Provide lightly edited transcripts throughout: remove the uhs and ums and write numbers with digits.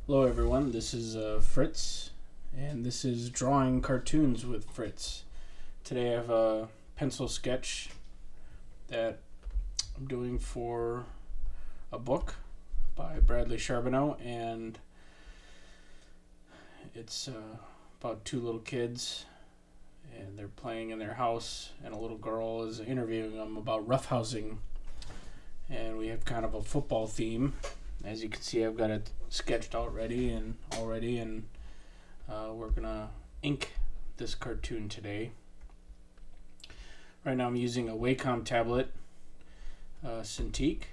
Hello, everyone. This is Fritz, and this is Drawing Cartoons with Fritz. Today I have a pencil sketch that I'm doing for a book by Bradley Charbonneau, and it's about two little kids, and they're playing in their house, and a little girl is interviewing them about roughhousing, and we have kind of a football theme. As you can see, I've got it sketched out already, and we're gonna ink this cartoon today. Right now, I'm using a Wacom tablet, Cintiq,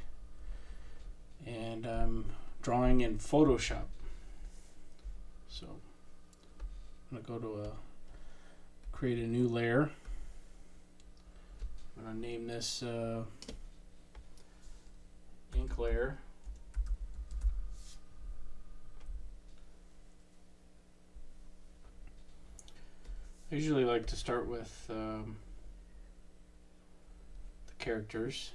and I'm drawing in Photoshop. So I'm gonna go to create a new layer. I'm gonna name this ink layer. I usually like to start with the characters.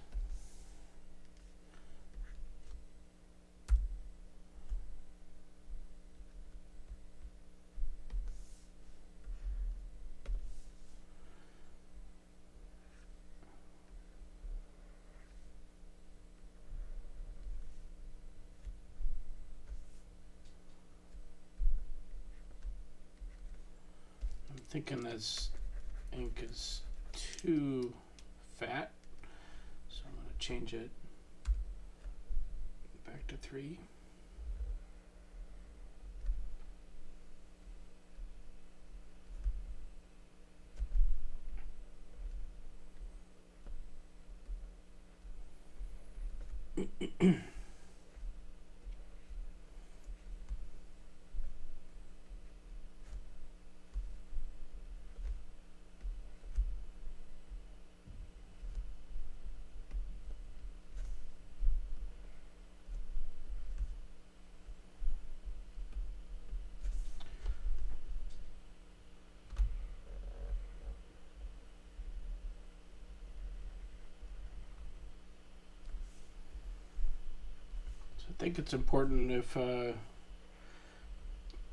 I'm thinking this ink is too fat, so I'm going to change it back to 3. I think it's important if, in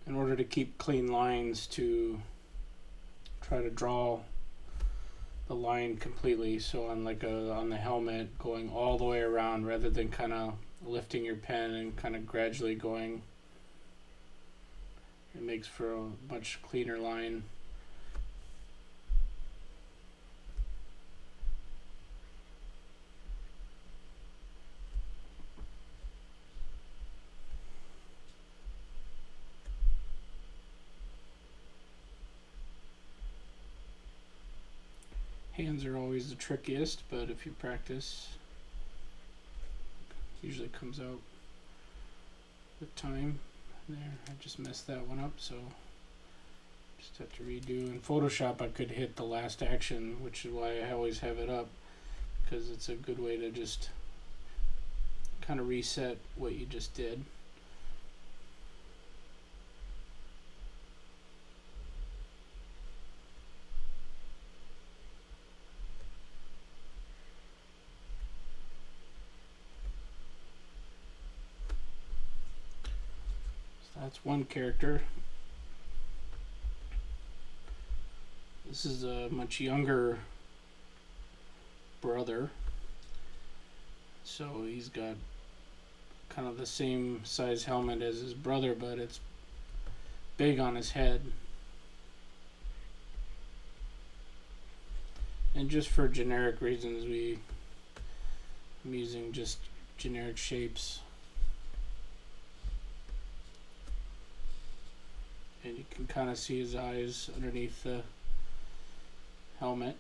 order to keep clean lines, to try to draw the line completely. So on on the helmet, going all the way around rather than kind of lifting your pen and kind of gradually going. It makes for a much cleaner line. Hands are always the trickiest, but if you practice, it usually comes out with time. There, I just messed that one up, so just have to redo. In Photoshop, I could hit the last action, which is why I always have it up, because it's a good way to just kind of reset what you just did. That's one character. This is a much younger brother. So he's got kind of the same size helmet as his brother, but it's big on his head. And just for generic reasons, I'm using just generic shapes. And you can kind of see his eyes underneath the helmet.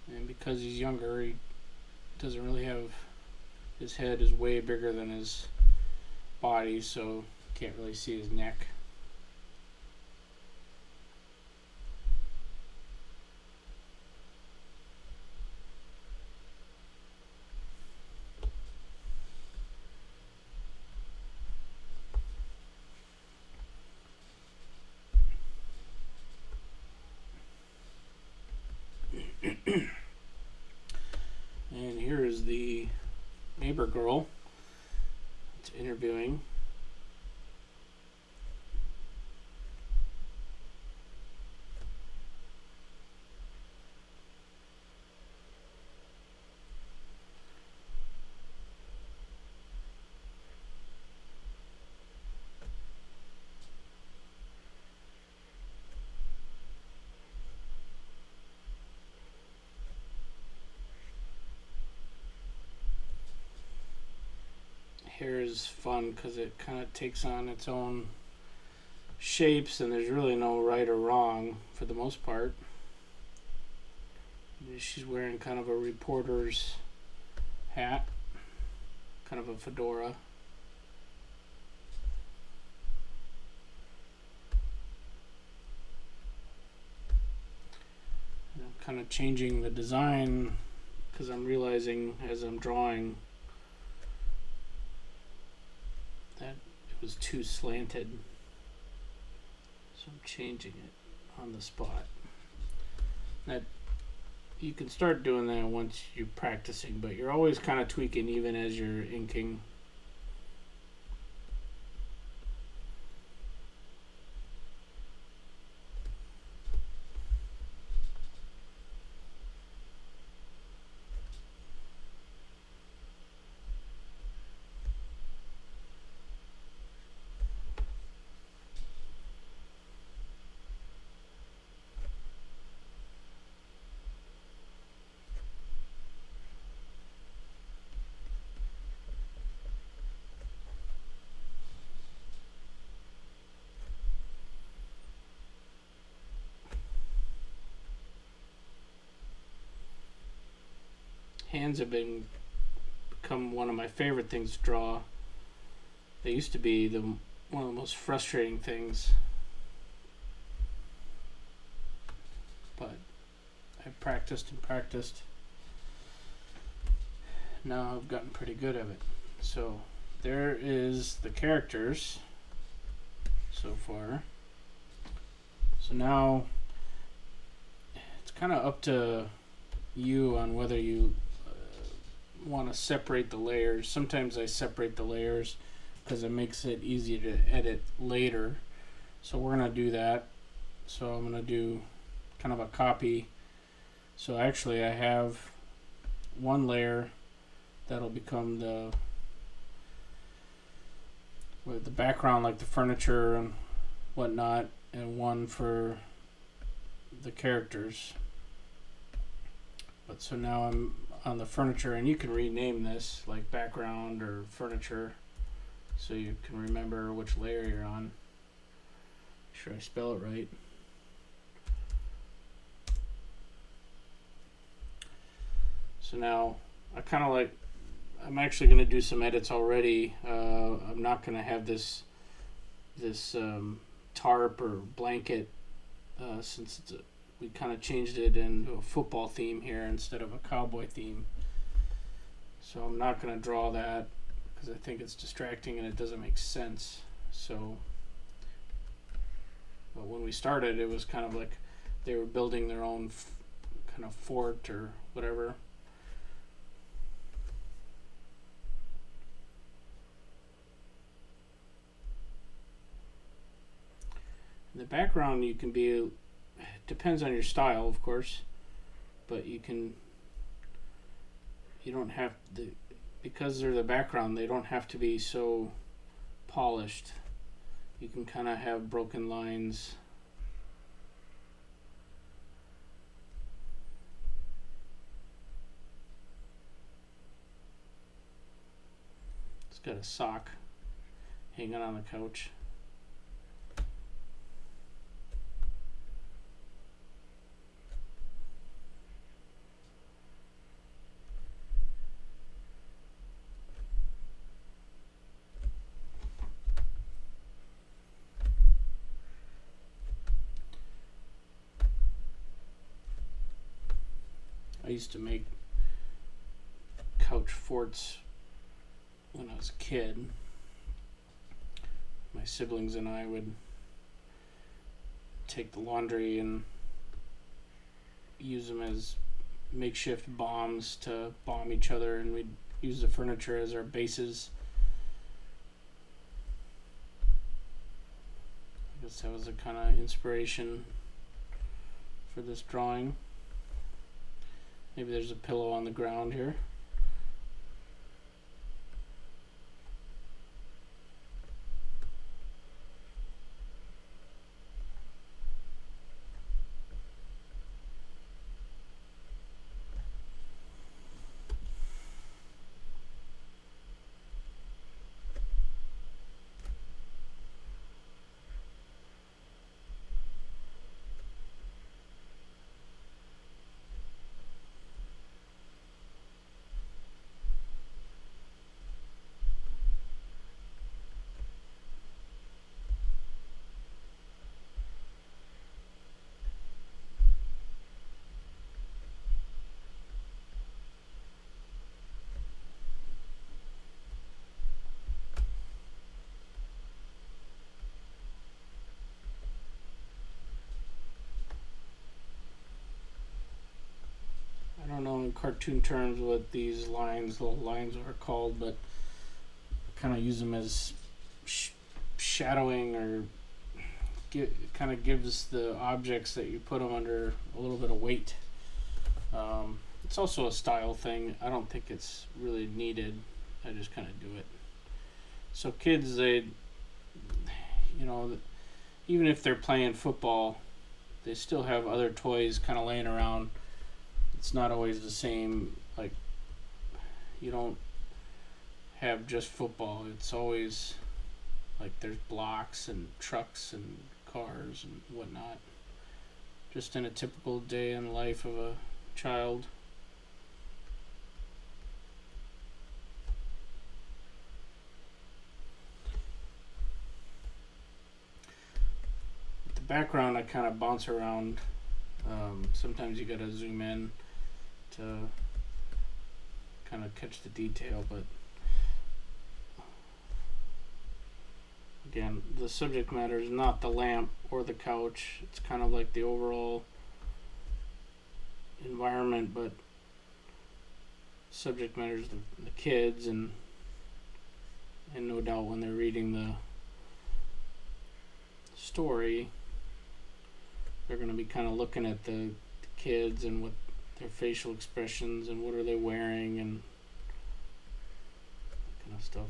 And because he's younger, he doesn't really have, his head is way bigger than his body, so you can't really see his neck. And here here is the neighbor girl that's interviewing. Hair is fun because it kind of takes on its own shapes, and there's really no right or wrong for the most part. She's wearing kind of a reporter's hat, kind of a fedora. And I'm kind of changing the design because I'm realizing as I'm drawing that it was too slanted, so I'm changing it on the spot. That you can start doing that once you're practicing, but you're always kind of tweaking even as you're inking. Hands have become one of my favorite things to draw. They used to be one of the most frustrating things, but I practiced and practiced. Now I've gotten pretty good at it. So there is the characters so far. So now it's kind of up to you on whether you want to separate the layers. Sometimes I separate the layers because it makes it easier to edit later. So we're going to do that. So I'm going to do kind of a copy. So actually I have one layer that'll become the background, like the furniture and whatnot, and one for the characters. But so now I'm on the furniture, and you can rename this like background or furniture so you can remember which layer you're on. Make sure I spell it right. So now I'm actually going to do some edits already. I'm not going to have this tarp or blanket since we kind of changed it into a football theme here instead of a cowboy theme. So I'm not going to draw that because I think it's distracting and it doesn't make sense. But when we started, it was kind of like they were building their own kind of fort or whatever. In the background, you can be, depends on your style, of course, but you don't have because they're the background, they don't have to be so polished. You can kind of have broken lines. It's got a sock hanging on the couch. I used to make couch forts when I was a kid. My siblings and I would take the laundry and use them as makeshift bombs to bomb each other, and we'd use the furniture as our bases. I guess that was a kind of inspiration for this drawing. Maybe there's a pillow on the ground here. I don't know in cartoon terms what these little lines are called, but kind of use them as shadowing, or kind of gives the objects that you put them under a little bit of weight. It's also a style thing. I don't think it's really needed. I just kind of do it. So kids, they, even if they're playing football, they still have other toys kind of laying around. It's not always the same. Like, you don't have just football. It's always like there's blocks and trucks and cars and whatnot. Just in a typical day in the life of a child. With the background, I kind of bounce around. Sometimes you gotta zoom in to kind of catch the detail, but again, the subject matter is not the lamp or the couch. It's kind of like the overall environment, but subject matter is the kids, and no doubt when they're reading the story, they're going to be kind of looking at the kids and what their facial expressions and what are they wearing and that kind of stuff.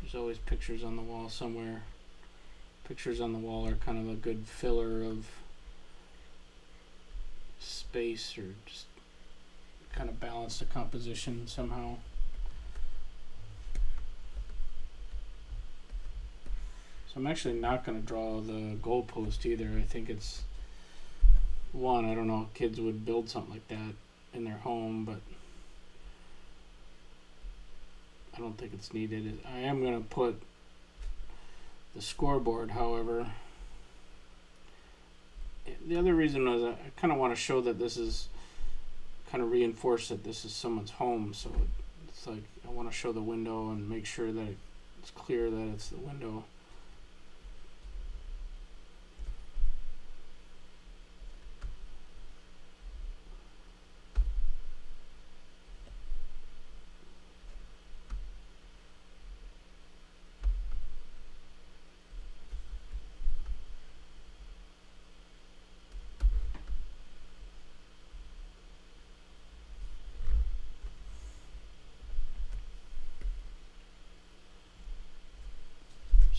There's always pictures on the wall somewhere. Pictures on the wall are kind of a good filler of space, or just kind of balance the composition somehow. So I'm actually not going to draw the goalpost either. I think it's I don't know, kids would build something like that in their home, but I don't think it's needed. I am going to put the scoreboard, however. The other reason was I kind of want to show that this is, kind of reinforce that this is someone's home. So it's like I want to show the window and make sure that it's clear that it's the window.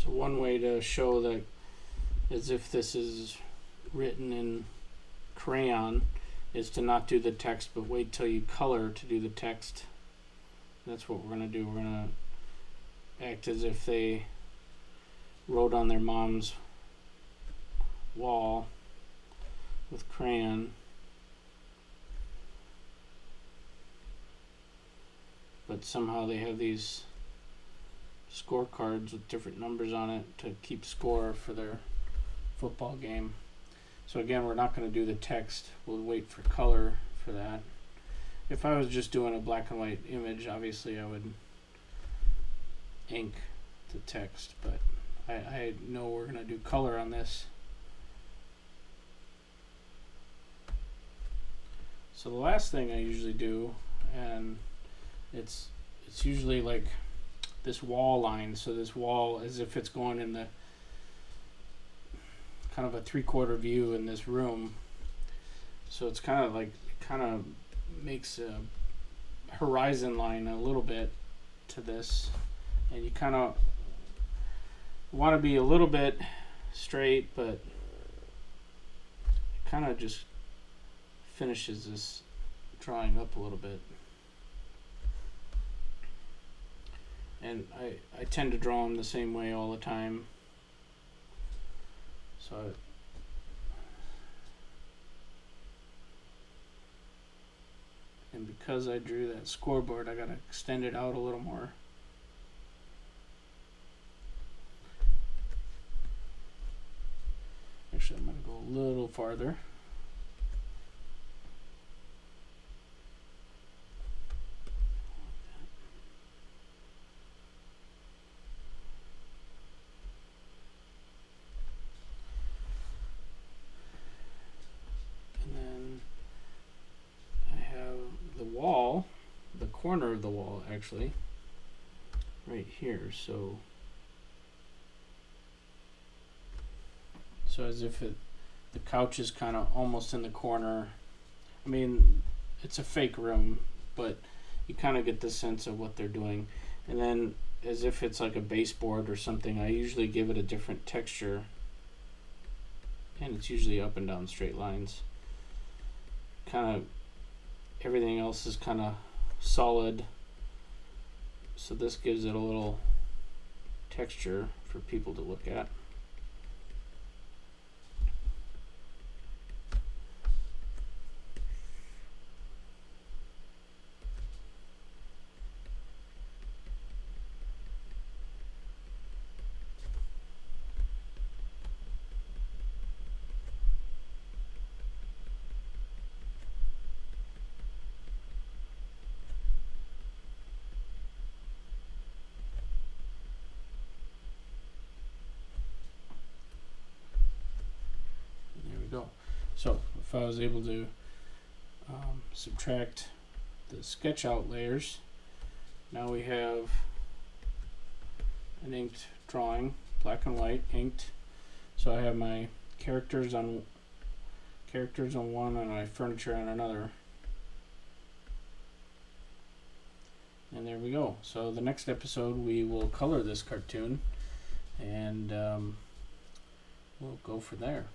So one way to show that as if this is written in crayon is to not do the text, but wait till you color to do the text. That's what we're going to do. We're going to act as if they wrote on their mom's wall with crayon. but somehow they have these scorecards with different numbers on it to keep score for their football game. So again, we're not going to do the text. We'll wait for color for that. If I was just doing a black and white image, obviously I would ink the text, but I know we're going to do color on this. So the last thing I usually do, and it's usually like this wall line. So this wall, as if it's going in the kind of a 3/4 view in this room. So it's kind of makes a horizon line a little bit to this, and you kind of want to be a little bit straight, but kind of just finishes this drawing up a little bit. And I tend to draw them the same way all the time. So and because I drew that scoreboard, I gotta extend it out a little more. Actually, I'm gonna go a little farther. Corner of the wall actually right here, so as if the couch is kind of almost in the corner. I mean, it's a fake room, but you kind of get the sense of what they're doing. And then as if it's like a baseboard or something, I usually give it a different texture, and it's usually up and down straight lines. Kind of everything else is kind of solid, so this gives it a little texture for people to look at. So if I was able to subtract the sketch out layers, now we have an inked drawing, black and white, inked. So I have my characters on one and my furniture on another. And there we go. So the next episode we will color this cartoon, and we'll go from there.